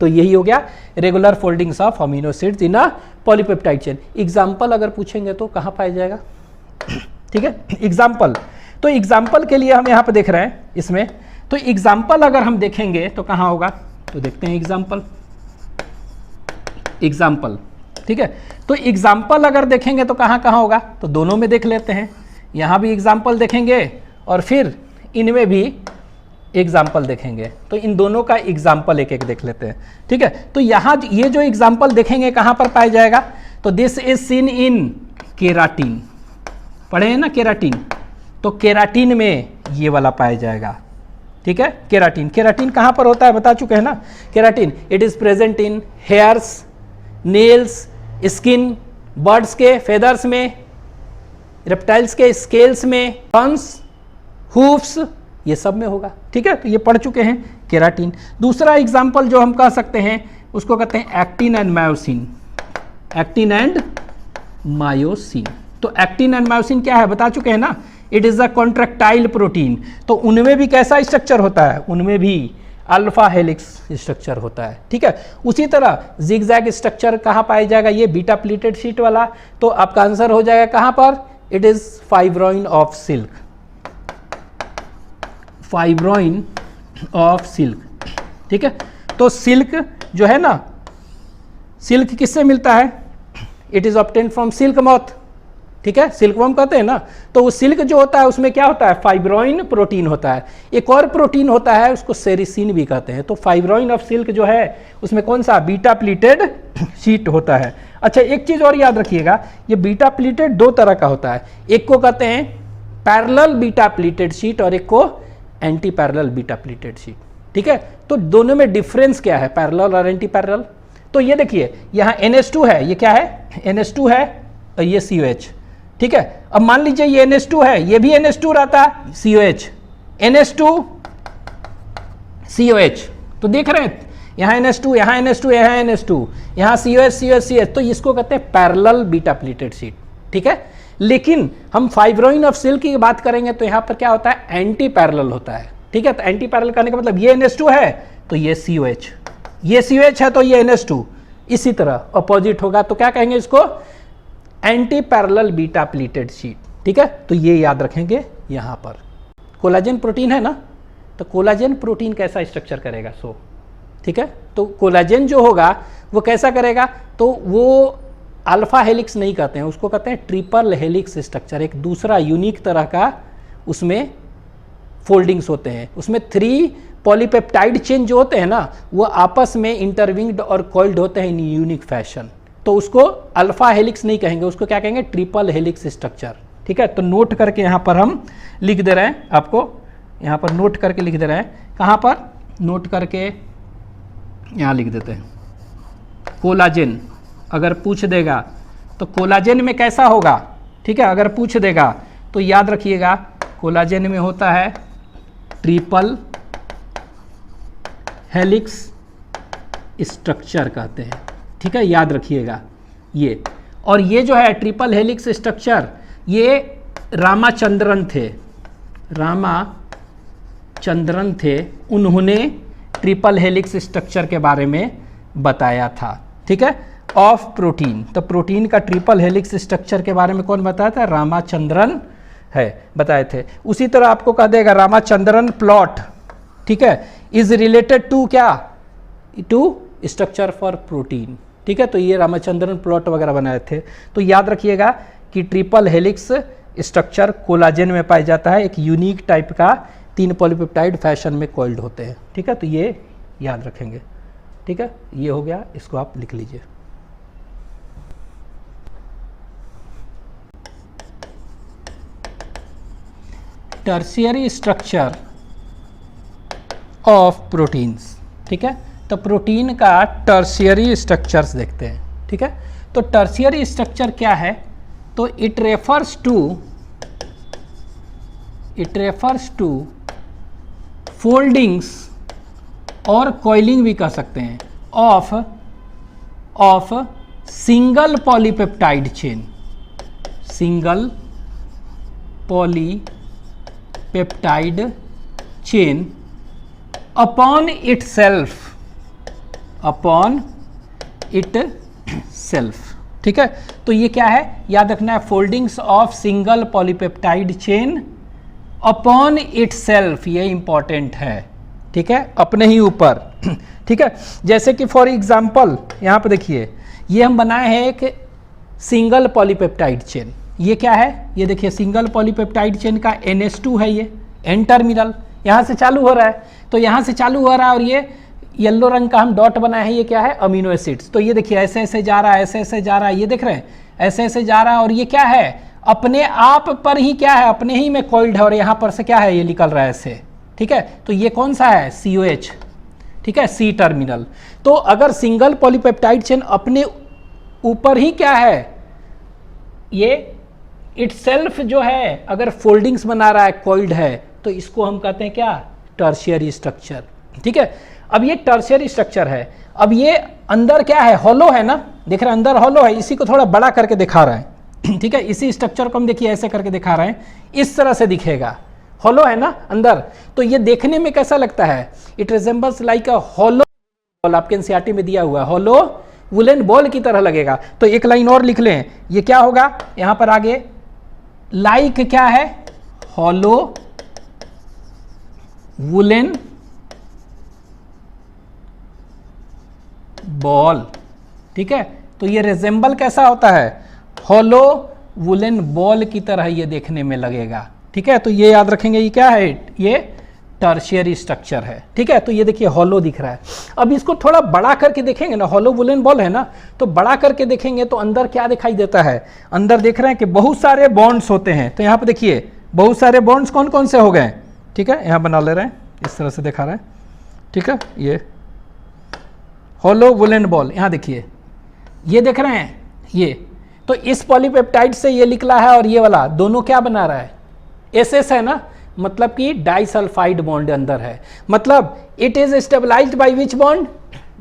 Speaker 1: तो यही हो गया regular foldings of amino acids in a polypeptide chain. Example अगर पूछेंगे तो कहाँ पाया जाएगा, ठीक है, एग्जाम्पल। तो एग्जाम्पल के लिए हम यहाँ पे देख रहे हैं इसमें, तो एग्जाम्पल अगर हम देखेंगे तो कहाँ होगा, तो देखते हैं एग्जाम्पल। ठीक है, तो एग्जाम्पल अगर देखेंगे तो कहाँ कहाँ होगा, तो दोनों में देख लेते हैं। यहाँ भी एग्जाम्पल देखेंगे और फिर इनमें भी एग्जाम्पल देखेंगे, तो इन दोनों का एग्जाम्पल एक एक देख लेते हैं। ठीक है, तो यहाँ ये जो एग्जाम्पल देखेंगे कहाँ पर पाया जाएगा, तो this is seen in keratin, पढ़े हैं ना केराटिन, तो केराटिन में ये वाला पाया जाएगा। ठीक है, केराटिन कहाँ पर होता है बता चुके हैं ना, keratin it is present in hairs, nails, skin, birds के फेदर्स में, रेप्टाइल्स के स्केल्स में, हॉर्न्स, हूफ्स, ये सब में होगा। ठीक है, तो ये पढ़ चुके हैं केराटिन। दूसरा एग्जाम्पल जो हम कह सकते हैं उसको कहते हैं एक्टिन एंड मायोसिन। तो एक्टिन एंड मायोसिन क्या है बता चुके हैं ना, it is a contractile protein. तो उनमें भी कैसा स्ट्रक्चर होता है, उनमें भी अल्फा हेलिक्स स्ट्रक्चर होता है। ठीक है, उसी तरह जिगजैग स्ट्रक्चर कहाँ पाया जाएगा, ये बीटा प्लीटेड शीट वाला, तो आपका आंसर हो जाएगा कहाँ पर, it is fibroin of silk, fibroin of silk. ठीक है, तो सिल्क जो है ना, सिल्क किससे मिलता है, it is obtain from silk moth. ठीक है, सिल्कवर्म कहते हैं ना, तो वो सिल्क जो होता है उसमें क्या होता है, फाइब्रोइन प्रोटीन होता है। एक और प्रोटीन होता है उसको सेरिसिन भी कहते हैं। तो फाइब्रोइन ऑफ सिल्क जो है उसमें कौन सा, बीटा प्लीटेड शीट होता है। अच्छा, एक चीज और याद रखिएगा, ये बीटा प्लीटेड दो तरह का होता है, एक को कहते हैं पैरेलल बीटा प्लीटेड शीट और एक को anti parallel beta pleated sheet. ठीक है, तो दोनों में डिफरेंस क्या है, पैरेलल और एंटी पैरेलल। तो ये देखिए यहाँ NH2 है, ये क्या है, NH2 है और ये COH। ठीक है, अब मान लीजिए ये NH2 है, ये भी NH2 रहता है, COH, NH2 COH। तो देख रहे हैं यहाँ NH2, यहाँ NH2, यहाँ NH2, यहाँ COH, तो इसको कहते हैं पैरेलल बीटा प्लीटेड शीट। ठीक है, लेकिन हम फाइब्रोइन ऑफ सिल्क की बात करेंगे तो यहाँ पर क्या होता है, एंटी पैरेलल होता है। ठीक है, तो एंटी पैरेलल करने का मतलब ये NH2 है तो ये COH, ये COH है तो ये NH2, इसी तरह अपोजिट होगा तो क्या कहेंगे इसको, anti parallel beta pleated sheet. ठीक है, तो ये याद रखेंगे। यहाँ पर कोलाजन प्रोटीन है ना, तो कोलाजन प्रोटीन कैसा स्ट्रक्चर करेगा, ठीक है, तो कोलाजन जो होगा वो कैसा करेगा, तो वो अल्फा हेलिक्स नहीं कहते हैं, उसको कहते हैं ट्रिपल हेलिक्स स्ट्रक्चर, एक दूसरा यूनिक तरह का उसमें फोल्डिंग्स होते हैं, उसमें 3 पॉलीपेप्टाइड चेन जो होते हैं ना वो आपस में इंटरविंग्ड और कॉइल्ड होते हैं इन यूनिक फैशन। तो उसको अल्फा हेलिक्स नहीं कहेंगे, उसको क्या कहेंगे, ट्रिपल हेलिक्स स्ट्रक्चर। ठीक है, तो नोट करके यहाँ पर हम लिख दे रहे हैं, आपको यहाँ पर नोट करके लिख दे रहे हैं। कहाँ पर नोट करके यहाँ लिख देते हैं, कोलाजेन अगर पूछ देगा तो कोलाजेन में कैसा होगा। ठीक है, अगर पूछ देगा तो याद रखिएगा कोलाजेन में होता है ट्रिपल हेलिक्स स्ट्रक्चर कहते हैं। ठीक है, याद रखिएगा ये। और ये जो है ट्रिपल हेलिक्स स्ट्रक्चर ये रामाचंद्रन थे, उन्होंने ट्रिपल हेलिक्स स्ट्रक्चर के बारे में बताया था। ठीक है, ऑफ प्रोटीन, तो प्रोटीन का ट्रिपल हेलिक्स स्ट्रक्चर के बारे में कौन बताया था, रामाचंद्रन है बताए थे। उसी तरह आपको कह देगा रामाचंद्रन प्लॉट, ठीक है, इज रिलेटेड टू क्या, टू स्ट्रक्चर फॉर प्रोटीन। ठीक है, तो ये रामाचंद्रन प्लॉट वगैरह बनाए थे। तो याद रखिएगा कि ट्रिपल हेलिक्स स्ट्रक्चर कोलाजेन में पाया जाता है, एक यूनिक टाइप का, 3 पॉलीपेप्टाइड फैशन में कॉइल्ड होते हैं। ठीक है, तो ये याद रखेंगे। ठीक है, ये हो गया, इसको आप लिख लीजिए। Tertiary structure of proteins. ठीक है, तो प्रोटीन का टर्शियरी स्ट्रक्चर्स देखते हैं। ठीक है, तो टर्शियरी स्ट्रक्चर क्या है, तो इट रेफर्स टू फोल्डिंग्स और कॉइलिंग भी कह सकते हैं of single polypeptide chain, single polypeptide chain upon itself. ठीक है, तो ये क्या है, याद रखना है, foldings of single polypeptide chain upon itself, ये इंपॉर्टेंट है। ठीक है, अपने ही ऊपर। ठीक है, जैसे कि फॉर एग्जांपल यहाँ पे देखिए, ये हम बनाए हैं एक सिंगल पॉलीपेप्टाइड चेन। ये क्या है, ये देखिए सिंगल पॉलीपेप्टाइड चेन का NH2 है, ये एन टर्मिनल यहाँ से चालू हो रहा है, तो यहाँ से चालू हो रहा है, और ये येलो रंग का हम डॉट बनाए हैं, ये क्या है, अमीनो एसिड्स। तो ये देखिए ऐसे ऐसे जा रहा है, ऐसे ऐसे जा रहा है, ये देख रहे हैं, ऐसे ऐसे जा रहा है, और ये क्या है, अपने आप पर ही क्या है, अपने ही में कॉइल्ड है, और यहाँ पर से क्या है, ये निकल रहा है ऐसे। ठीक है, तो ये कौन सा है, COH। ठीक है, C टर्मिनल। तो अगर सिंगल पॉलीपेप्टाइड चेन अपने ऊपर ही क्या है, ये इटसेल्फ जो है, अगर फोल्डिंग्स बना रहा है, कॉइल्ड है, तो इसको हम कहते हैं क्या, टर्शियरी स्ट्रक्चर। ठीक है, अब ये टर्शियरी स्ट्रक्चर है। अब ये अंदर क्या है, हॉलो है ना, देख रहे हैं अंदर हॉलो है, इसी को थोड़ा बड़ा करके दिखा रहा है। ठीक है, इसी स्ट्रक्चर को हम देखिए ऐसे करके दिखा रहे हैं, इस तरह से दिखेगा, हॉलो है ना अंदर। तो ये देखने में कैसा लगता है, it resembles like a hollow ball, आपके एनसीईआरटी में दिया हुआ है, हॉलो वुलन बॉल की तरह लगेगा। तो एक लाइन और लिख लें, ये क्या होगा, यहां पर आगे लाइक क्या है, हॉलो वुलन बॉल। ठीक है, तो ये रिजेंबल कैसा होता है, हॉलो वुलन बॉल की तरह ये देखने में लगेगा। ठीक है, तो ये याद रखेंगे, ये क्या है, ये टर्शियरी स्ट्रक्चर है। ठीक है, तो ये देखिए हॉलो दिख रहा है। अब इसको थोड़ा बड़ा करके देखेंगे ना, हॉलो वुलन बॉल है ना, तो बड़ा करके देखेंगे तो अंदर क्या दिखाई देता है, अंदर देख रहे हैं कि बहुत सारे बॉन्ड्स होते हैं। तो यहाँ पे देखिए बहुत सारे बॉन्ड्स कौन कौन से हो गए। ठीक है, यहाँ बना ले रहे हैं, इस तरह से दिखा रहे हैं। ठीक है, ये हॉलो वुलन बॉल, यहाँ देखिए, ये देख रहे हैं, ये तो इस पॉलीपेप्टाइड से ये निकला है, और ये वाला दोनों क्या बना रहा है, SS है ना, मतलब कि डाइसल्फाइड बॉन्ड अंदर है, मतलब it is stabilised by which bond,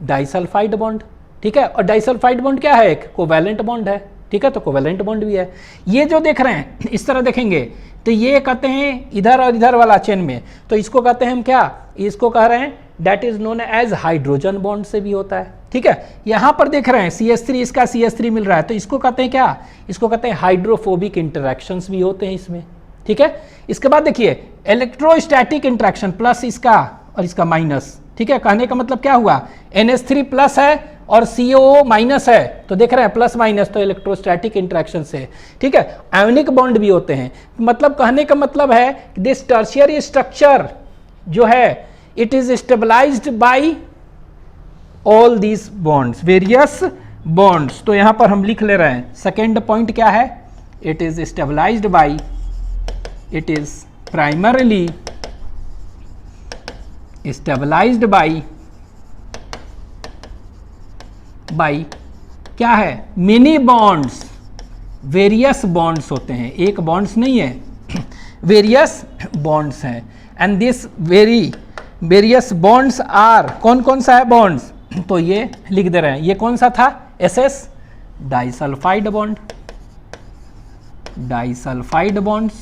Speaker 1: disulphide bond. ठीक है, और डाइसल्फाइड बॉन्ड क्या है, एक कोवैलेंट बॉन्ड है। ठीक है, तो कोवैलेंट बॉन्ड भी है। ये जो देख रहे हैं इस तरह देखेंगे तो ये कहते हैं इधर और इधर वाला चेन में, तो इसको कहते हैं हम क्या, इसको कह रहे हैं that is known as hydrogen bond से भी होता है। ठीक है, यहां पर देख रहे हैं CH3, इसका CH3 मिल रहा है, तो इसको कहते हैं क्या, इसको कहते हैं हाइड्रोफोबिक इंटरैक्शंस भी होते हैं इसमें। ठीक है, इसके बाद देखिए इलेक्ट्रोस्टैटिक इंटरैक्शन, प्लस इसका और इसका माइनस। ठीक है, कहने का मतलब क्या हुआ, NH3 प्लस है और CO माइनस है तो देख रहे हैं प्लस माइनस, तो इलेक्ट्रोस्टैटिक इंटरेक्शन से, ठीक है। आयोनिक बॉन्ड भी होते हैं, मतलब कहने का मतलब है दिस टर्शियरी स्ट्रक्चर जो है it is stabilised by all these bonds, various bonds. तो यहां पर हम लिख ले रहे हैं सेकेंड पॉइंट क्या है, it is stabilised by, it is primarily stabilised by क्या है, मिनी बॉन्ड्स, वेरियस बॉन्ड्स होते हैं, एक बॉन्ड्स नहीं है वेरियस बॉन्ड्स हैं। And this various bonds are, कौन कौन सा है बॉन्ड्स, तो ये लिख दे रहे हैं, ये कौन सा था SS disulphide bond, disulphide bonds,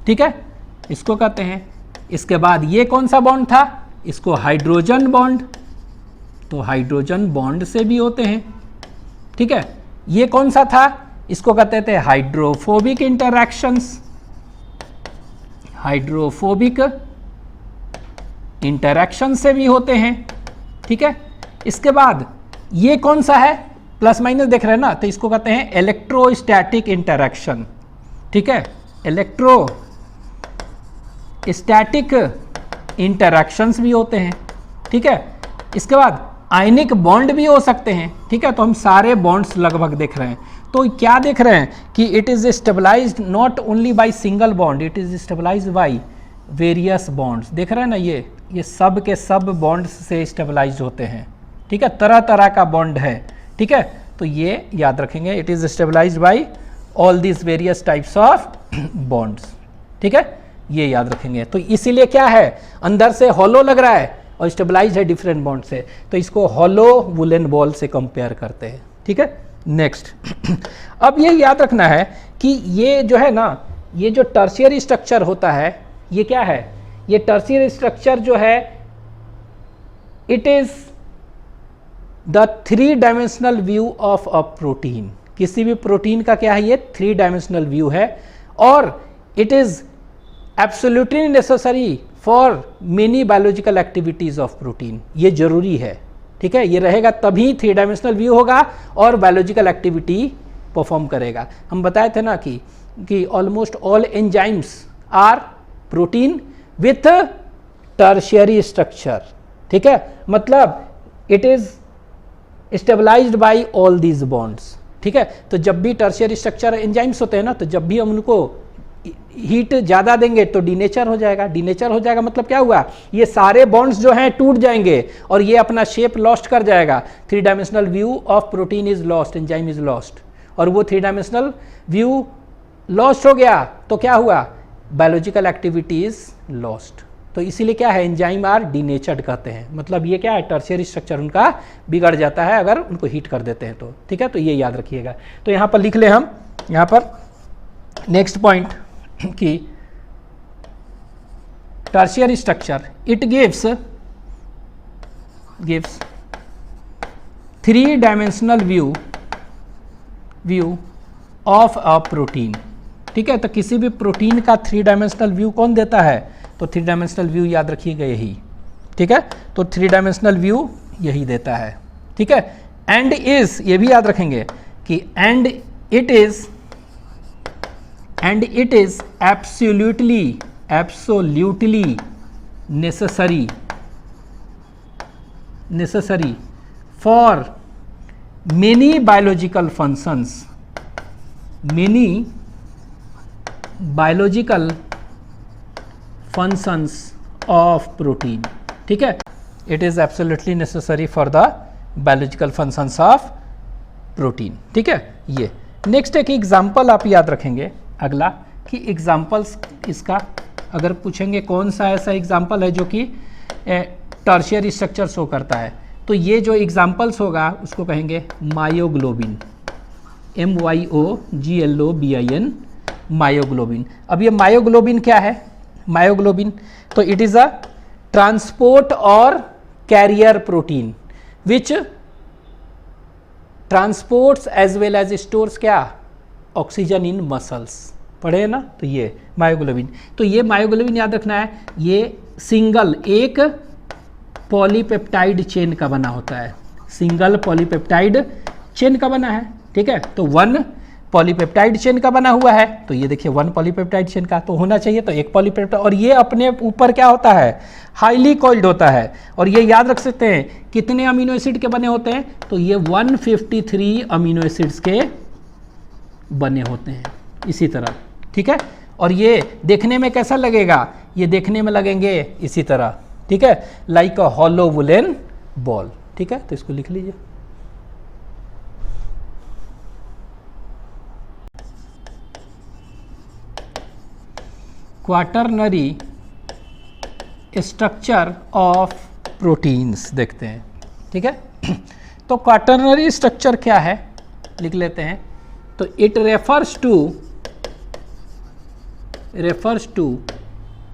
Speaker 1: ठीक है, इसको कहते हैं। इसके बाद ये कौन सा बॉन्ड था, इसको हाइड्रोजन बॉन्ड, तो हाइड्रोजन बॉन्ड से भी होते हैं, ठीक है। ये कौन सा था, इसको कहते थे हाइड्रोफोबिक इंटरैक्शंस, हाइड्रोफोबिक इंटरैक्शन से भी होते हैं, ठीक है। इसके बाद ये कौन सा है, प्लस माइनस देख रहे हैं ना, तो इसको कहते हैं इलेक्ट्रोस्टैटिक इंटरैक्शन, ठीक है, इलेक्ट्रोस्टैटिक इंटरैक्शंस भी होते हैं, ठीक है। इसके बाद आयनिक बॉन्ड भी हो सकते हैं, ठीक है। तो हम सारे बॉन्ड्स लगभग देख रहे हैं। तो क्या देख रहे हैं कि it is stabilised not only by single bond, it is stabilised by various bonds, देख रहे हैं ना, ये सब के सब बॉन्ड्स से स्टेबलाइज्ड होते हैं, ठीक है, तरह तरह का बॉन्ड है, ठीक है। तो ये याद रखेंगे, it is stabilised by all this various types of bonds, ठीक है, ये याद रखेंगे। तो इसीलिए क्या है, अंदर से हॉलो लग रहा है और स्टेबलाइज्ड है डिफरेंट बॉन्ड से, तो इसको हॉलो वुलन बॉल से कंपेयर करते हैं, ठीक है। नेक्स्ट अब ये याद रखना है कि ये जो है ना, ये जो टर्शियरी स्ट्रक्चर होता है, ये क्या है, ये टर्शियरी स्ट्रक्चर जो है it is the 3 dimensional view of a protein, किसी भी प्रोटीन का क्या है, ये 3 डायमेंशनल व्यू है, और it is absolutely necessary for many biological activities of protein, ये जरूरी है, ठीक है, ये रहेगा तभी 3 डायमेंशनल व्यू होगा और बायोलॉजिकल एक्टिविटी परफॉर्म करेगा। हम बताए थे ना कि almost all enzymes are protein with tertiary structure, ठीक है, मतलब it is stabilised by all these bonds, ठीक है। तो जब भी टर्शियरी स्ट्रक्चर एंजाइम्स होते हैं ना, तो जब भी हम उनको हीट ज़्यादा देंगे तो डीनेचर हो जाएगा, डीनेचर हो जाएगा मतलब क्या हुआ, ये सारे बॉन्ड्स जो हैं टूट जाएंगे और ये अपना शेप लॉस्ट कर जाएगा, 3 dimensional view of protein is lost, enzyme is lost, और वो 3 डायमेंशनल व्यू लॉस्ट हो गया तो क्या हुआ, बायोलॉजिकल एक्टिविटी इज लॉस्ट। तो इसीलिए क्या है, एंजाइम आर डीनेचर्ड कहते हैं, मतलब ये क्या है, टर्शियरी स्ट्रक्चर उनका बिगड़ जाता है अगर उनको हीट कर देते हैं तो, ठीक है। तो ये याद रखिएगा। तो यहाँ पर लिख ले हम, यहाँ पर नेक्स्ट पॉइंट कि tertiary structure it gives 3 dimensional view of a protein, ठीक है। तो किसी भी प्रोटीन का 3 डायमेंशनल व्यू कौन देता है, तो 3 डायमेंशनल व्यू याद रखिएगा यही, ठीक है। तो 3 डायमेंशनल व्यू यही देता है, ठीक है। एंड इज, ये भी याद रखेंगे कि and it is absolutely necessary for many biological functions of protein, ठीक है। It is absolutely necessary for the biological functions of protein, ठीक है। ये नेक्स्ट एक एग्जाम्पल आप याद रखेंगे अगला, कि एग्जाम्पल्स इसका अगर पूछेंगे कौन सा ऐसा एग्जाम्पल है जो कि टर्शियरी स्ट्रक्चर शो करता है, तो ये जो एग्जाम्पल्स होगा उसको कहेंगे मायोग्लोबिन, MYOGLOBIN, मायोग्लोबिन। अब ये मायोग्लोबिन क्या है, मायोग्लोबिन तो इट इज अ ट्रांसपोर्ट और carrier protein which transports as well as stores क्या, ऑक्सीजन इन मसल्स, पढ़े ना। तो ये मायोग्लोबिन, तो ये मायोग्लोबिन याद रखना है, ये सिंगल एक पॉलीपेप्टाइड चेन का बना होता है, सिंगल पॉलीपेप्टाइड चेन का बना है, ठीक है। तो 1 पॉलीपेप्टाइड चेन का बना हुआ है, तो ये देखिए 1 पॉलीपेप्टाइड चेन का तो होना चाहिए, तो एक पॉलीपेप्टाइड, और ये अपने ऊपर क्या होता है, हाईली कॉइल्ड होता है। और ये याद रख सकते हैं कितने अमीनो एसिड के बने होते हैं, तो ये 153 अमीनो एसिड्स के बने होते हैं इसी तरह, ठीक है। और ये देखने में कैसा लगेगा, ये देखने में लगेंगे इसी तरह, ठीक है, like a hollow woollen ball, ठीक है। तो इसको लिख लीजिए। क्वाटरनरी स्ट्रक्चर ऑफ प्रोटीन्स देखते हैं, ठीक है। तो क्वाटरनरी स्ट्रक्चर क्या है लिख लेते हैं। तो it refers to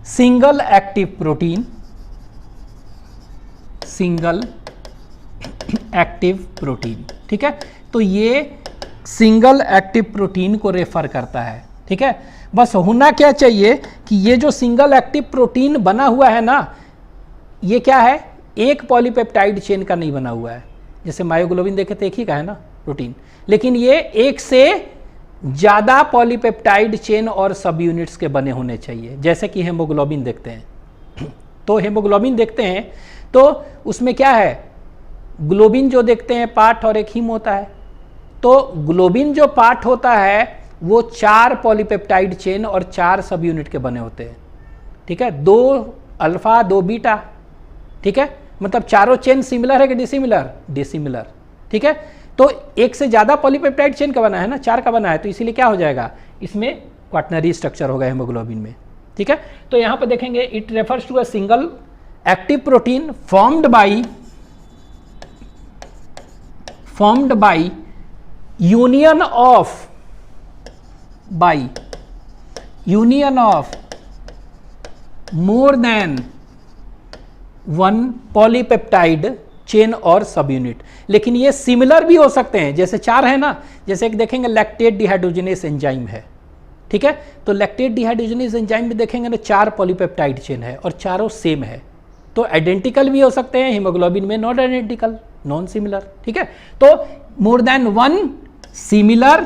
Speaker 1: single active protein, single active protein, ठीक है। तो ये सिंगल एक्टिव प्रोटीन को रेफर करता है, ठीक है। बस होना क्या चाहिए कि ये जो सिंगल एक्टिव प्रोटीन बना हुआ है ना, ये क्या है, एक पॉलीपेप्टाइड चेन का नहीं बना हुआ है। जैसे मायोग्लोबिन देखे तो एक ही का है ना प्रोटीन, लेकिन ये एक से ज़्यादा पॉलीपेप्टाइड चेन और सब यूनिट्स के बने होने चाहिए। जैसे कि हेमोग्लोबिन देखते हैं, तो हेमोग्लोबिन देखते हैं तो उसमें क्या है, ग्लोबिन जो देखते हैं पार्ट और एक हीम होता है। तो ग्लोबिन जो पार्ट होता है वो 4 पॉलीपेप्टाइड चेन और 4 सब यूनिट के बने होते हैं, ठीक है, 2 अल्फा 2 बीटा, ठीक है। मतलब चारों चेन सिमिलर है कि डिसिमिलर, डिसिमिलर, ठीक है। तो एक से ज़्यादा पॉलीपेप्टाइड चेन का बना है ना, 4 का बना है, तो इसीलिए क्या हो जाएगा, इसमें क्वाटरनरी स्ट्रक्चर होगा हेमोग्लोबिन में, ठीक है। तो यहाँ पर देखेंगे it refers to a single active protein formed by union of more than 1 polypeptide chain और सब यूनिट। लेकिन ये सिमिलर भी हो सकते हैं, जैसे 4 है ना, जैसे एक देखेंगे लैक्टेट डिहाइड्रोजिनेस एंजाइम है, ठीक है। तो लैक्टेट डिहाइड्रोजिनेस एंजाइम में देखेंगे ना 4 पॉलीपेप्टाइड चेन है और चारों सेम है, तो आइडेंटिकल भी हो सकते हैं, हीमोग्लोबिन में नॉट आइडेंटिकल, नॉन सिमिलर, ठीक है। तो मोर देन 1 सिमिलर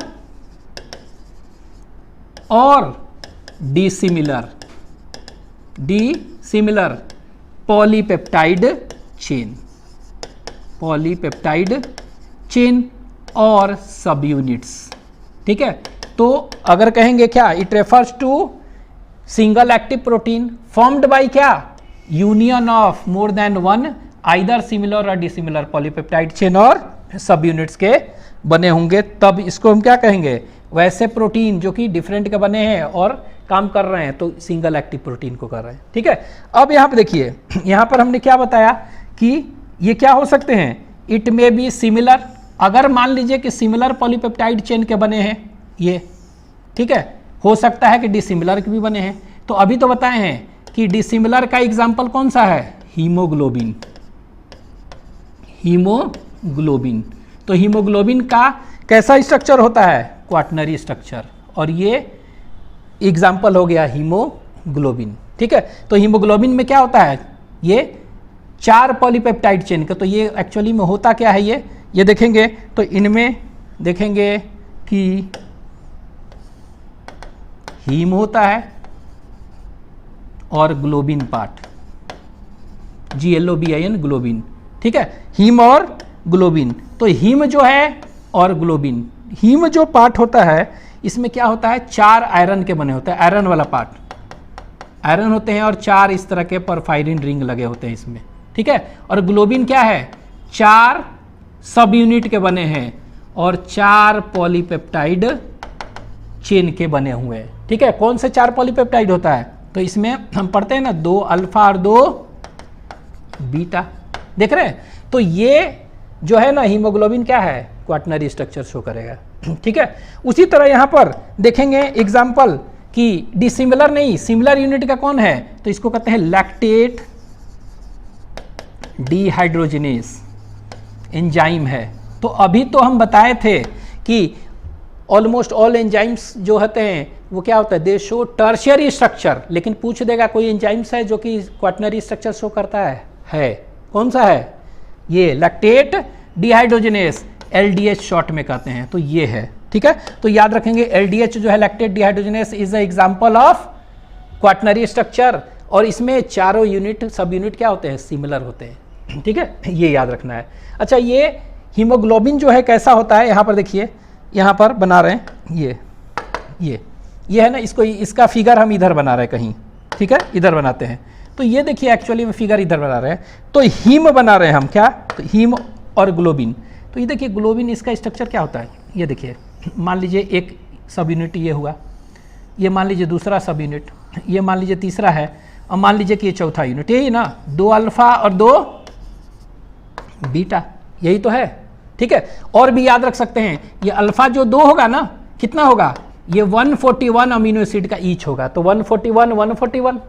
Speaker 1: और डिसिमिलर पॉलीपेप्टाइड चेन और सब यूनिट्स, ठीक है। तो अगर कहेंगे क्या, it refers to single active protein formed by क्या, union of more than 1 either similar और डिसिमिलर पॉलीपेप्टाइड चेन और सब यूनिट्स के बने होंगे, तब इसको हम क्या कहेंगे, वैसे प्रोटीन जो कि डिफरेंट के बने हैं और काम कर रहे हैं, तो सिंगल एक्टिव प्रोटीन को कर रहे हैं, ठीक है। अब यहाँ पे देखिए, यहाँ पर हमने क्या बताया कि ये क्या हो सकते हैं, इट मे बी सिमिलर, अगर मान लीजिए कि सिमिलर पॉलीपेप्टाइड चेन के बने हैं ये, ठीक है, हो सकता है कि डिसिमिलर के भी बने हैं। तो अभी तो बताए हैं कि डिसिमिलर का एग्जाम्पल कौन सा है, हीमोग्लोबिन। तो हीमोग्लोबिन का कैसा स्ट्रक्चर होता है, क्वाटरनरी स्ट्रक्चर, और ये एग्जाम्पल हो गया हीमोग्लोबिन, ठीक है। तो हीमोग्लोबिन में क्या होता है, ये 4 पॉलीपेप्टाइड चेन का, तो ये एक्चुअली में होता क्या है, ये देखेंगे तो इनमें देखेंगे कि हीम होता है और ग्लोबिन पार्ट, GLOBIN ग्लोबिन, ठीक है, हीम और ग्लोबिन। तो हीम जो है और ग्लोबिन, हीम जो पार्ट होता है इसमें क्या होता है, 4 आयरन के बने होते हैं, आयरन वाला पार्ट, आयरन होते हैं और 4 इस तरह के परफायरिन रिंग लगे होते हैं इसमें, ठीक है। और ग्लोबिन क्या है, 4 सब यूनिट के बने हैं और 4 पॉलीपेप्टाइड चेन के बने हुए हैं, ठीक है। कौन से 4 पॉलीपेप्टाइड होता है, तो इसमें हम पढ़ते हैं ना 2 अल्फा और 2 बीटा, देख रहे हैं। तो ये जो है ना हीमोग्लोबिन क्या है, क्वाटरनरी स्ट्रक्चर शो करेगा, ठीक है। उसी तरह यहाँ पर देखेंगे एग्जाम्पल कि डिसिमिलर नहीं, सिमिलर यूनिट का कौन है, तो इसको कहते हैं लैक्टेट डिहाइड्रोजिनेस एंजाइम है। तो अभी तो हम बताए थे कि ऑलमोस्ट ऑल एंजाइम्स जो होते हैं वो क्या होता है, दे शो टर्शियरी स्ट्रक्चर, लेकिन पूछ देगा कोई एंजाइम्स है जो कि क्वाटरनरी स्ट्रक्चर शो करता है कौन सा है, ये लैक्टेट डिहाइड्रोजनेस, LDH शॉर्ट में कहते हैं, तो ये है, ठीक है। तो याद रखेंगे LDH जो है lactate dehydrogenase is a example of quaternary structure, और इसमें चारों यूनिट सब यूनिट क्या होते हैं, सिमिलर होते हैं, ठीक है, ये याद रखना है। अच्छा, ये हीमोग्लोबिन जो है कैसा होता है, यहाँ पर देखिए, यहाँ पर बना रहे हैं ये है ना, इसको, इसका फिगर हम इधर बना रहे हैं कहीं, ठीक है, इधर बनाते हैं। तो ये देखिए एक्चुअली में फिगर इधर बना रहे हैं, तो हीम बना रहे हैं हम, क्या, तो हीम और ग्लोबिन। तो ये देखिए ग्लोबिन, इसका स्ट्रक्चर क्या होता है, ये देखिए, मान लीजिए एक सब यूनिट ये हुआ, ये मान लीजिए दूसरा सब यूनिट, ये मान लीजिए तीसरा है, और मान लीजिए कि ये चौथा यूनिट, यही ना, 2 अल्फा और 2 बीटा, यही तो है, ठीक है। और भी याद रख सकते हैं, ये अल्फा जो 2 होगा ना, कितना होगा, ये 141 अमीनो एसिड का ईच होगा, तो 141,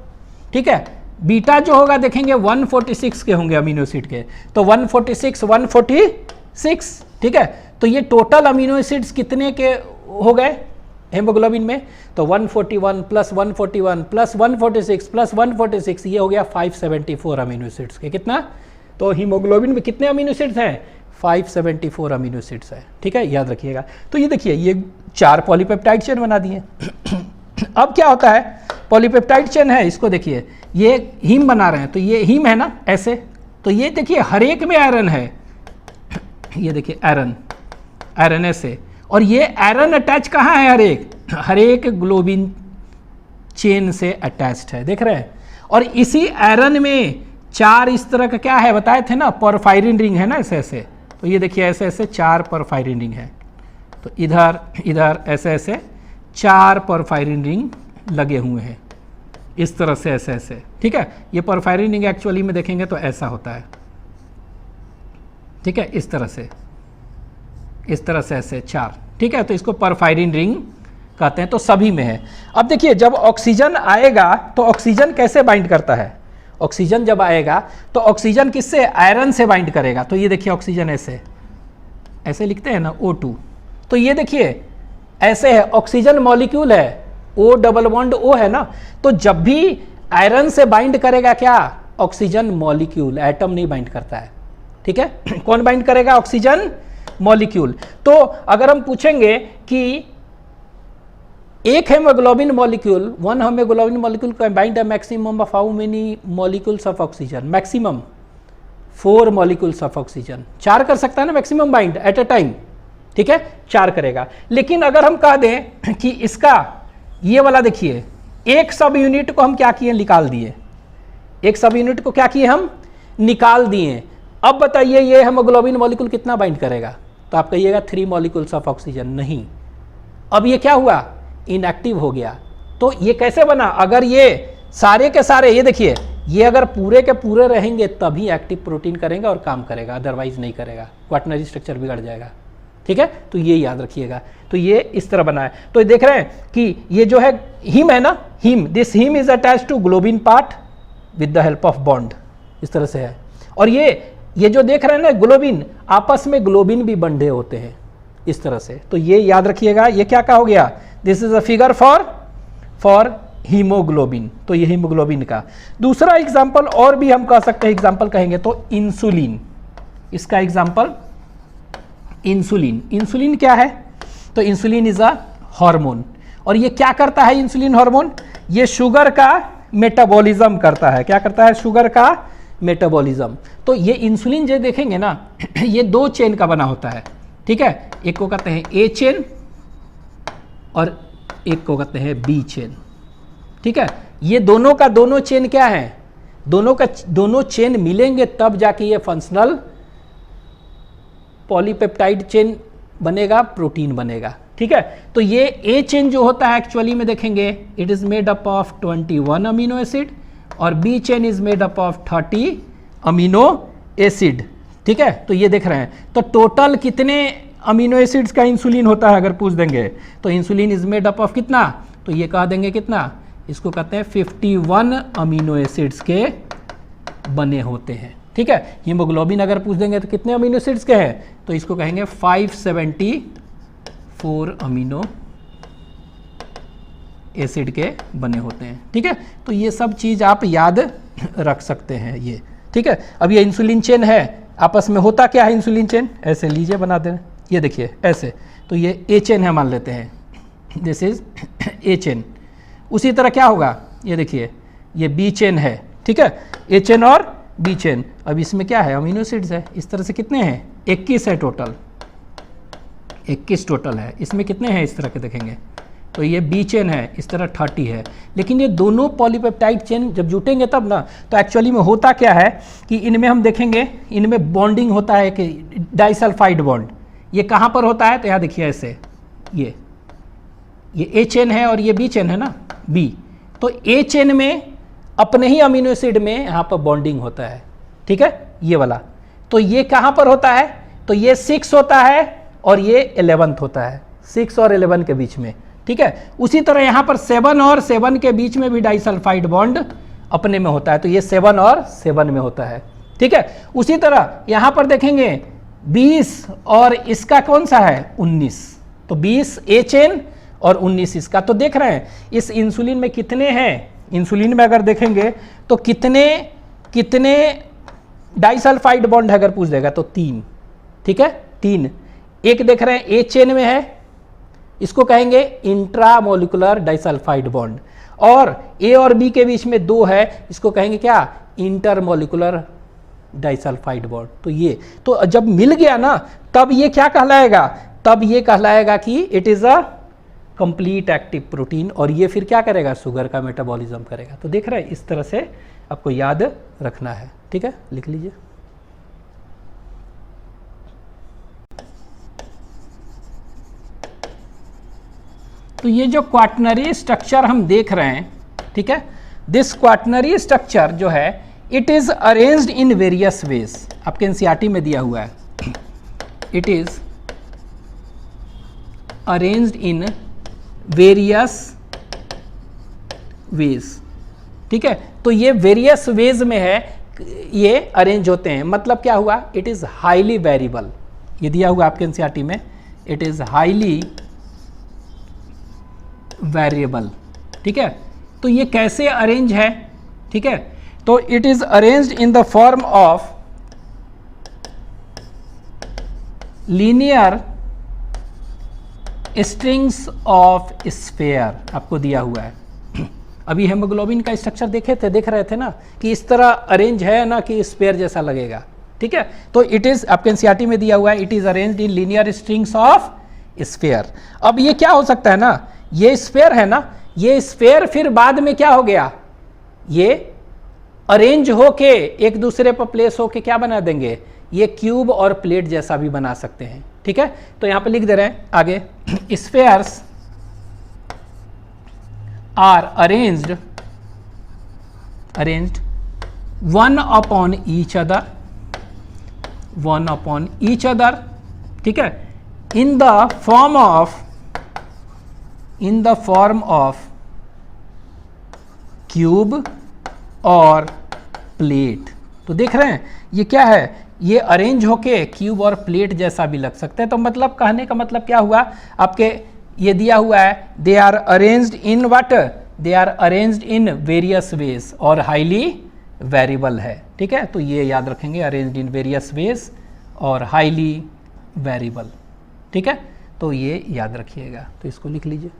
Speaker 1: ठीक है। बीटा जो होगा देखेंगे 146 के होंगे अमीनो एसिड के, तो 146, ठीक है। तो ये टोटल अमीनो एसिड्स कितने के हो गए हेमोग्लोबिन में, तो 141 प्लस 141 प्लस 146 प्लस 146, ये हो गया 574 अमीनो एसिड्स के, कितना, तो हीमोग्लोबिन में कितने अमीनो एसिड्स हैं, 574 अमीनो एसिड्स है, ठीक है, याद रखिएगा। तो ये देखिए, ये 4 पॉलीपेप्टाइड चेन बना दिए। अब क्या होता है, पॉलीपेप्टाइड चेन है, इसको देखिए, ये हीम बना रहे हैं, तो ये हीम है ना ऐसे, तो ये देखिए हर एक में आयरन है, ये देखिए आयरन ऐसे, और ये आयरन अटैच कहाँ है, हर एक ग्लोबिन चेन से अटैच्ड है, देख रहे हैं। और इसी आयरन में 4 इस तरह का क्या है, बताए थे ना, पोरफायरिन रिंग है ना, ऐसे ऐसे, तो ये देखिए ऐसे ऐसे 4 पोरफायरिन रिंग है, तो इधर इधर ऐसे ऐसे 4 पोरफायरिन रिंग लगे हुए हैं, इस तरह से ऐसे ऐसे, ठीक है। ये पोरफायरिन रिंग एक्चुअली में देखेंगे तो ऐसा होता है, ठीक है, इस तरह से ऐसे 4, ठीक है, तो इसको पोरफायरिन रिंग कहते हैं, तो सभी में है। अब देखिए, जब ऑक्सीजन आएगा तो ऑक्सीजन कैसे बाइंड करता है, ऑक्सीजन जब आएगा तो ऑक्सीजन किससे, आयरन से बाइंड करेगा, तो ये देखिए ऑक्सीजन ऐसे लिखते हैं ना, O2, तो ये देखिए ऐसे है, ऑक्सीजन मॉलिक्यूल है, O डबल बॉन्ड O है ना, तो जब भी आयरन से बाइंड करेगा क्या, ऑक्सीजन मॉलिक्यूल, एटम नहीं बाइंड करता है, ठीक है। कौन बाइंड करेगा, ऑक्सीजन मॉलिक्यूल। तो अगर हम पूछेंगे कि एक haemoglobin molecule, 1 haemoglobin molecule can bind a maximum of how many molecules of oxygen, maximum 4 molecules of oxygen, 4 कर सकता है ना maximum bind at a time, ठीक है, 4 करेगा। लेकिन अगर हम कह दें कि इसका ये वाला देखिए, एक सब यूनिट को हम क्या किए, निकाल दिए, एक सब यूनिट को क्या किए, हम निकाल दिए। अब बताइए ये हेमोग्लोबिन मॉलिक्यूल कितना बाइंड करेगा, तो आप कहिएगा 3 मॉलिक्यूल्स ऑफ ऑक्सीजन, नहीं, अब ये क्या हुआ, इनएक्टिव हो गया। तो ये कैसे बना, अगर ये सारे के सारे, ये देखिए, ये अगर पूरे के पूरे रहेंगे तभी एक्टिव प्रोटीन करेंगे और काम करेगा, अदरवाइज नहीं करेगा, क्वाटनरी स्ट्रक्चर बिगड़ जाएगा, ठीक है। तो ये याद रखिएगा, तो ये इस तरह बना है। तो देख रहे हैं कि ये जो है हीम है ना, haem, this haem is attached to globin part with the help of bond, इस तरह से है। और ये जो देख रहे हैं ना ग्लोबिन, आपस में ग्लोबिन भी बंधे होते हैं इस तरह से, तो ये याद रखिएगा। ये क्या हो गया, this is a figure for haemoglobin, तो ये हीमोग्लोबिन का। दूसरा एग्जाम्पल और भी हम कह सकते हैं, एग्जाम्पल कहेंगे तो इंसुलिन, इसका एग्जाम्पल इंसुलिन। इंसुलिन क्या है, तो इंसुलिन इज अ हार्मोन, और ये क्या करता है इंसुलिन हार्मोन, ये शुगर का मेटाबॉलिज्म करता है। क्या करता है, शुगर का मेटाबॉलिज्म। तो ये इंसुलिन जो देखेंगे ना, ये 2 चेन का बना होता है, ठीक है, एक को कहते हैं ए चेन और एक को कहते हैं बी चेन, ठीक है। ये दोनों का दोनों चेन क्या है, दोनों चेन मिलेंगे तब जाके ये फंक्शनल पॉलीपेप्टाइड चेन बनेगा, प्रोटीन बनेगा, ठीक है। तो ये ए चेन जो होता है एक्चुअली में देखेंगे, it is made up of 21 amino acid, और B chain is made up of 30 amino acid, ठीक है। तो ये देख रहे हैं, तो टोटल कितने अमीनो एसिड्स का इंसुलिन होता है अगर पूछ देंगे, तो insulin is made up of कितना, तो ये कह देंगे कितना, इसको कहते हैं 51 अमीनो एसिड्स के बने होते हैं, ठीक है। हीमोग्लोबिन अगर पूछ देंगे तो कितने अमीनो एसिड्स के हैं, तो इसको कहेंगे 574 अमीनो एसिड के बने होते हैं, ठीक है। तो ये सब चीज़ आप याद रख सकते हैं ये, ठीक है। अब ये इंसुलिन चेन है, आपस में होता क्या है इंसुलिन चेन, ऐसे लीजिए बना दें, ये देखिए ऐसे, तो ये ए चेन है मान लेते हैं, दिस इज ए चेन। उसी तरह क्या होगा, ये देखिए ये बी चेन है, ठीक है, ए चेन और बी चेन। अब इसमें क्या है, अमीनो एसिड्स है, इस तरह से कितने हैं, 21 है टोटल, 21 टोटल है। इसमें कितने हैं इस तरह के देखेंगे, तो ये बी चेन है, इस तरह 30 है। लेकिन ये दोनों पॉलीपेप्टाइड चेन जब जुटेंगे तब ना, तो एक्चुअली में होता क्या है कि इनमें हम देखेंगे, इनमें बॉन्डिंग होता है कि डाइसल्फाइड बॉन्ड। ये कहाँ पर होता है, तो यहाँ देखिए ऐसे, ये ए चेन है और ये बी चेन है ना, बी, तो ए चेन में अपने ही अमीनो एसिड में यहाँ पर बॉन्डिंग होता है, ठीक है, ये वाला। तो ये कहाँ पर होता है, तो ये 6 होता है और ये 11th होता है, 6 और 11 के बीच में, ठीक है। उसी तरह यहाँ पर 7 और 7 के बीच में भी डाइसल्फाइड बॉन्ड अपने में होता है, तो ये 7 और 7 में होता है, ठीक है। उसी तरह यहाँ पर देखेंगे 20 और इसका कौन सा है, 19, तो 20 ए चेन और 19 इसका। तो देख रहे हैं इस इंसुलिन में कितने हैं, इंसुलिन में अगर देखेंगे तो कितने डाइसल्फाइड बॉन्ड अगर पूछ देगा तो 3, ठीक है, 3। एक देख रहे हैं ए चेन में है, इसको कहेंगे इंट्रामोलिकुलर डाइसल्फाइड बॉन्ड, और ए और बी के बीच में 2 है, इसको कहेंगे क्या, इंटरमोलिकुलर डाइसल्फाइड बॉन्ड। तो ये तो जब मिल गया ना, तब ये क्या कहलाएगा, तब ये कहलाएगा कि it is a complete active protein, और ये फिर क्या करेगा, शुगर का मेटाबॉलिज्म करेगा। तो देख रहे हैं, इस तरह से आपको याद रखना है, ठीक है, लिख लीजिए। तो ये जो क्वाटनरी स्ट्रक्चर हम देख रहे हैं, ठीक है, दिस क्वाटनरी स्ट्रक्चर जो है, it is arranged in various veg. आपके एनसीईआरटी में दिया हुआ है, it is arranged in various veg, ठीक है। तो ये वेरियस वेज में है, ये अरेंज होते हैं, मतलब क्या हुआ, इट इज हाईली वेरिएबल। ये दिया हुआ आपके एनसीईआरटी में, इट इज हाईली वेरिएबल, ठीक है। तो ये कैसे अरेंज है, ठीक है, तो it is arranged in the form of linear strings of sphere, आपको दिया हुआ है। अभी हेमोग्लोबिन का स्ट्रक्चर देख रहे थे ना, कि इस तरह अरेंज है ना, कि स्फेयर जैसा लगेगा, ठीक है। तो इट इज आपके एनसीईआरटी में दिया हुआ है, it is arranged in linear strings of sphere. अब ये क्या हो सकता है ना, ये स्फेयर है ना, ये स्फेयर फिर बाद में क्या हो गया, ये अरेंज होके एक दूसरे पर प्लेस होके क्या बना देंगे, ये क्यूब और प्लेट जैसा भी बना सकते हैं, ठीक है। तो यहां पे लिख दे रहे हैं आगे, spheres are arranged one upon each other, ठीक है, in the form of cube और प्लेट। तो देख रहे हैं ये क्या है, ये अरेंज होके क्यूब और प्लेट जैसा भी लग सकते हैं। तो मतलब कहने का मतलब क्या हुआ, आपके ये दिया हुआ है, they are arranged in what, they are arranged in various ways और हाईली वेरिएबल है, ठीक है। तो ये याद रखेंगे, अरेंज्ड इन वेरियस वेज और हाईली वेरिएबल, ठीक है। तो ये याद रखिएगा, तो इसको लिख लीजिए।